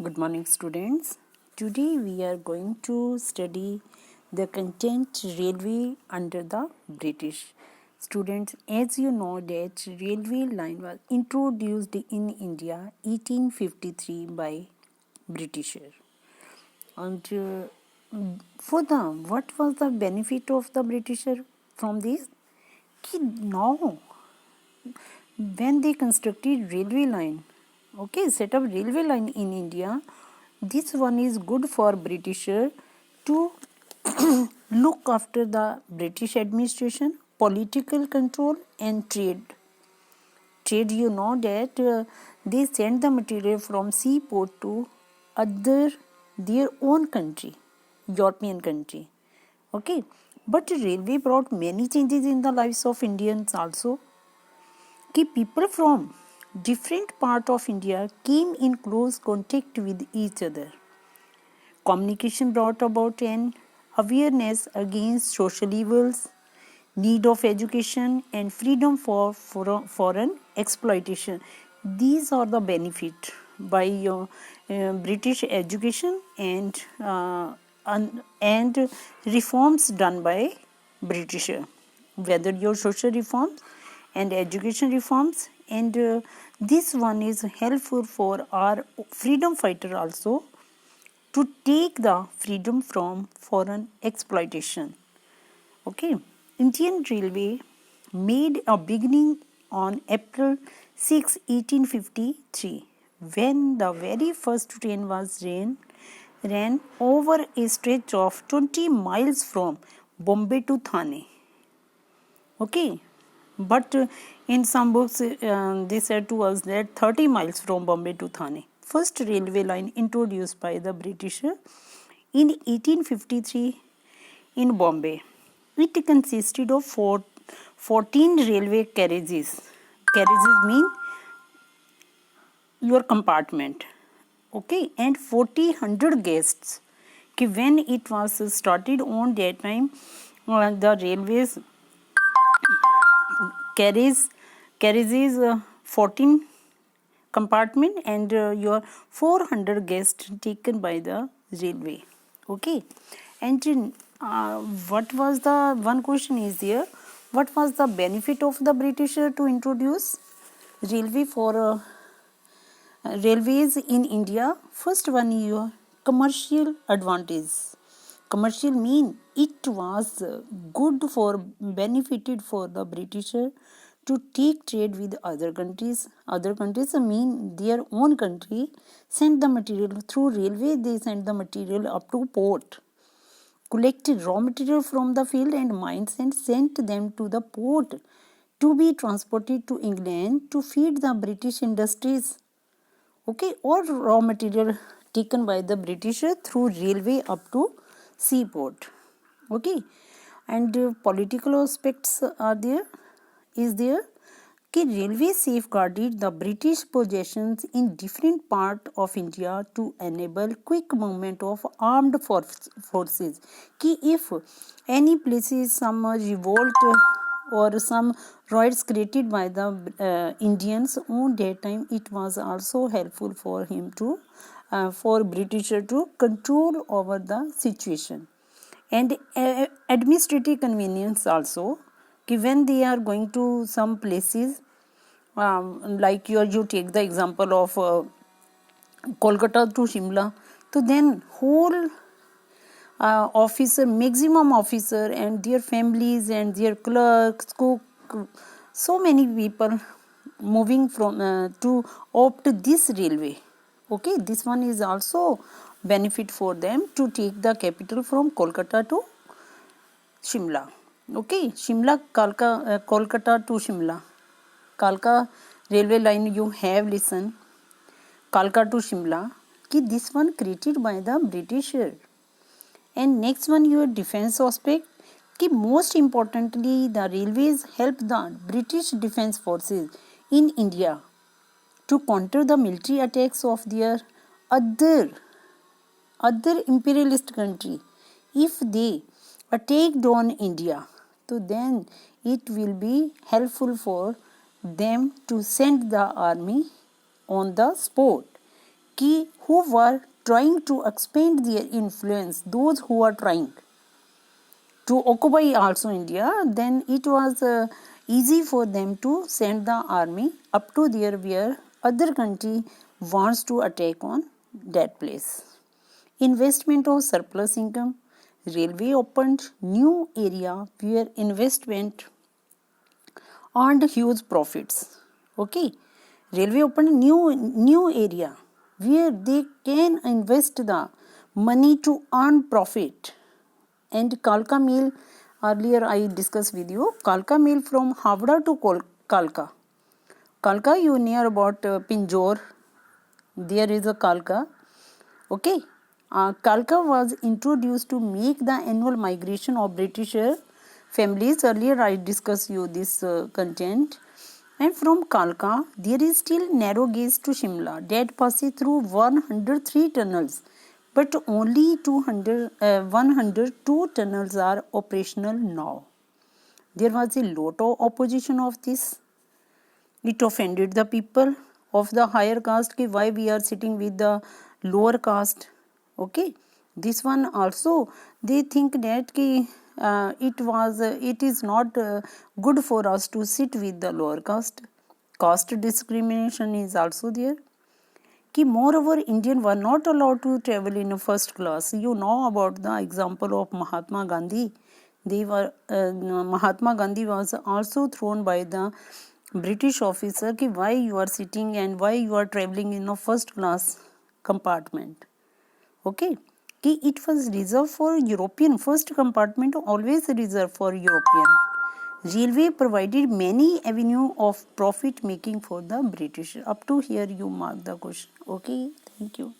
Good morning, students. Today we are going to study the content railway under the British. Students, as you know that railway line was introduced in India 1853 by Britisher. And for the what was the benefit of the Britisher from this? Now when they constructed railway line, set up railway line in India, this one is good for Britisher to look after the British administration, political control and trade. You know that they send the material from seaport to other their own country, European country. Okay, but railway brought many changes in the lives of Indians also. Key people from different part of India came in close contact with each other. Communication brought about an awareness against social evils, need of education and freedom for foreign exploitation. These are the benefit by British education and reforms done by British, whether your social reforms and education reforms, and this one is helpful for our freedom fighter also to take the freedom from foreign exploitation. Okay, Indian Railway made a beginning on April 6, 1853, when the very first train was ran over a stretch of 20 miles from Bombay to Thane. Okay, but in some books they said to us that 30 miles from Bombay to Thane. First railway line introduced by the British in 1853 in Bombay. It consisted of 14 railway carriages. Carriages mean your compartment. Okay, and 40 guests. Okay, when it was started on that time, the railways carriages 14 compartment and your 400 guests taken by the railway. Okay, and what was the one question is there, what was the benefit of the British to introduce railway for railways in India? First one, your commercial advantage. Commercial mean it was good for benefited for the Britisher to take trade with other countries. Other countries mean their own country sent the material through railway. They sent the material up to port, collected raw material from the field and mines and sent them to the port to be transported to England to feed the British industries. Okay, or raw material taken by the British through railway up to seaport. Okay, and political aspects are there. Is there? Okay, railway safeguarded the British possessions in different part of India to enable quick movement of armed forces. Ki if any places some revolt or some riots created by the Indians on that time, it was also helpful for him to for Britisher to control over the situation. And administrative convenience also, when they are going to some places, like you take the example of Kolkata to Shimla, so then whole officer, maximum officer and their families and their clerks, cook, so many people moving from to opt this railway. Okay, this one is also benefit for them to take the capital from Kolkata to Shimla. Okay, Kolkata to Shimla. Kalka railway line you have listened. Kalka to Shimla. Ki this one created by the British. And next one, your defense aspect. Ki most importantly, the railways help the British defense forces in India to counter the military attacks of their other imperialist country. If they attacked on India, so then it will be helpful for them to send the army on the spot कि who were trying to expand their influence, those who are trying to occupy also India, then it was easy for them to send the army up to there where other country wants to attack on that place. Investment of surplus income. Railway opened new area where investment earned huge profits. Okay, railway opened new area where they can invest the money to earn profit. And Kalka Mill, earlier I discussed with you, Kalka Mill from Havda to Kalka. Kalka, you near about Pinjore, there is a Kalka. Okay, Kalka was introduced to make the annual migration of British families. Earlier I discussed you this content. And from Kalka, there is still narrow gauge to Shimla that passes through 103 tunnels, but only 102 tunnels are operational now. There was a lot of opposition of this. It offended the people of the higher caste कि why we are sitting with the lower caste. Okay, this one also they think that कि it is not good for us to sit with the lower caste. Caste discrimination is also there. कि moreover Indian were not allowed to travel in a first class. You know about the example of Mahatma Gandhi. Mahatma Gandhi was also thrown by the British officer कि why you are sitting and why you are traveling in a first class compartment. Okay, कि it was reserved for European. First compartment always reserved for European. Railway provided many avenue of profit making for the British. Up to here you mark the question. Okay, thank you.